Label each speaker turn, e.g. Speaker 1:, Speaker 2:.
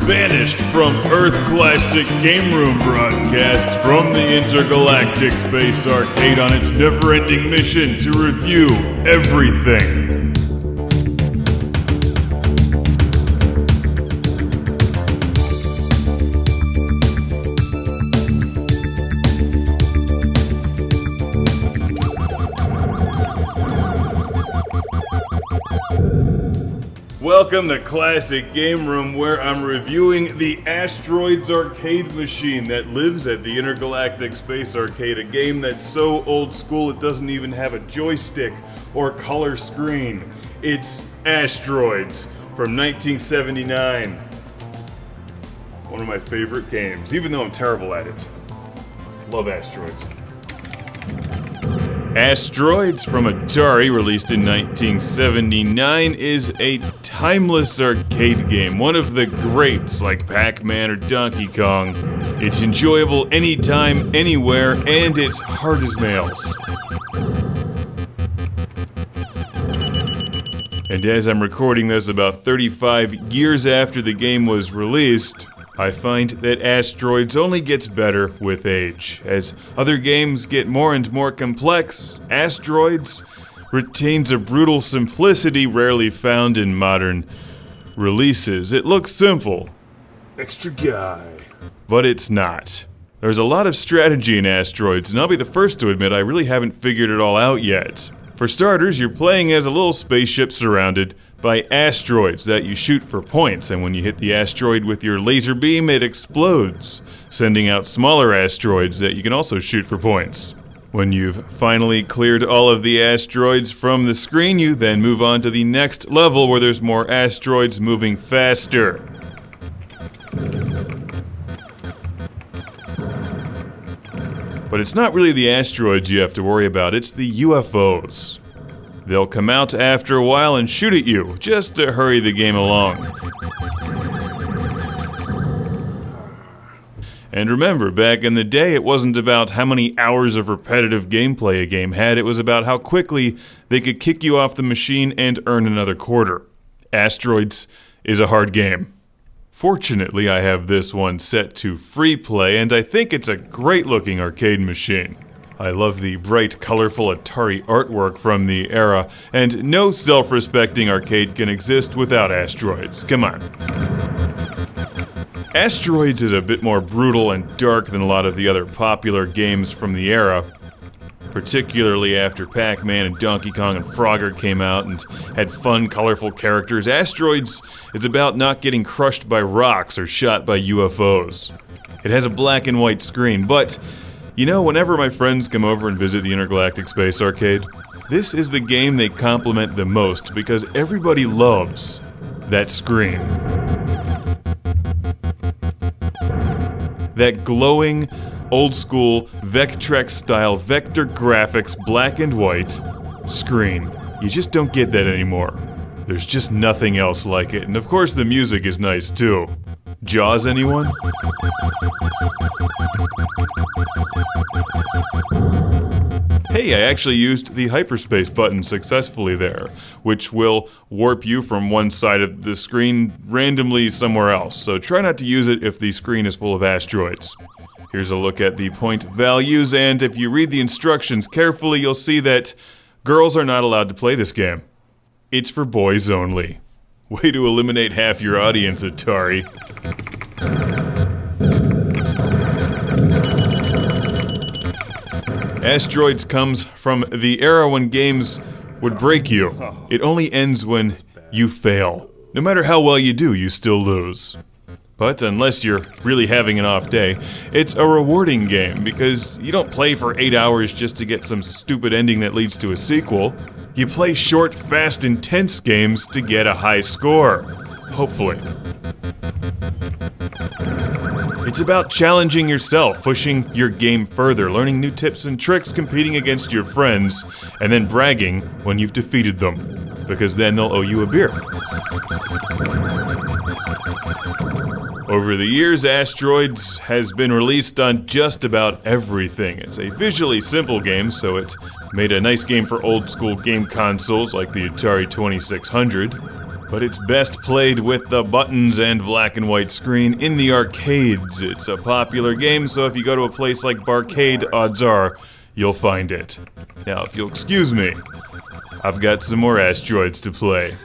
Speaker 1: banished from Earth Classic Game Room broadcasts from the Intergalactic Space Arcade on its never-ending mission to review everything. Welcome to Classic Game Room, where I'm reviewing the Asteroids arcade machine that lives at the Intergalactic Space Arcade, a game that's so old school it doesn't even have a joystick or color screen. It's Asteroids from 1979. One of my favorite games, even though I'm terrible at it. Love Asteroids. Asteroids from Atari, released in 1979, is a timeless arcade game, one of the greats like Pac-Man or Donkey Kong. It's enjoyable anytime, anywhere, and it's hard as nails. And as I'm recording this about 35 years after the game was released, I find that Asteroids only gets better with age. As other games get more and more complex, Asteroids retains a brutal simplicity rarely found in modern releases. It looks simple. Extra guy. But it's not. There's a lot of strategy in Asteroids, and I'll be the first to admit I really haven't figured it all out yet. For starters, you're playing as a little spaceship surrounded by asteroids that you shoot for points, and when you hit the asteroid with your laser beam, it explodes, sending out smaller asteroids that you can also shoot for points. When you've finally cleared all of the asteroids from the screen, you then move on to the next level where there's more asteroids moving faster. But it's not really the asteroids you have to worry about, it's the UFOs. They'll come out after a while and shoot at you, just to hurry the game along. And remember, back in the day, it wasn't about how many hours of repetitive gameplay a game had, it was about how quickly they could kick you off the machine and earn another quarter. Asteroids is a hard game. Fortunately, I have this one set to free play, and I think it's a great-looking arcade machine. I love the bright, colorful Atari artwork from the era, and no self-respecting arcade can exist without Asteroids. Come on. Asteroids is a bit more brutal and dark than a lot of the other popular games from the era, particularly after Pac-Man and Donkey Kong and Frogger came out and had fun, colorful characters. Asteroids is about not getting crushed by rocks or shot by UFOs. It has a black and white screen, but you know, whenever my friends come over and visit the Intergalactic Space Arcade, this is the game they compliment the most because everybody loves that screen. That glowing, old-school, Vectrex-style vector graphics black and white screen. You just don't get that anymore. There's just nothing else like it. And of course the music is nice too. Jaws, anyone? Hey, I actually used the hyperspace button successfully there, which will warp you from one side of the screen randomly somewhere else, so try not to use it if the screen is full of asteroids. Here's a look at the point values, and if you read the instructions carefully, you'll see that girls are not allowed to play this game. It's for boys only. Way to eliminate half your audience, Atari. Asteroids comes from the era when games would break you. It only ends when you fail. No matter how well you do, you still lose. But unless you're really having an off day, it's a rewarding game because you don't play for 8 hours just to get some stupid ending that leads to a sequel. You play short, fast, intense games to get a high score. Hopefully. It's about challenging yourself, pushing your game further, learning new tips and tricks, competing against your friends, and then bragging when you've defeated them, because then they'll owe you a beer. Over the years, Asteroids has been released on just about everything. It's a visually simple game, so it made a nice game for old-school game consoles like the Atari 2600. but it's best played with the buttons and black and white screen in the arcades. It's a popular game, so if you go to a place like Barcade, odds are you'll find it. Now, if you'll excuse me, I've got some more Asteroids to play.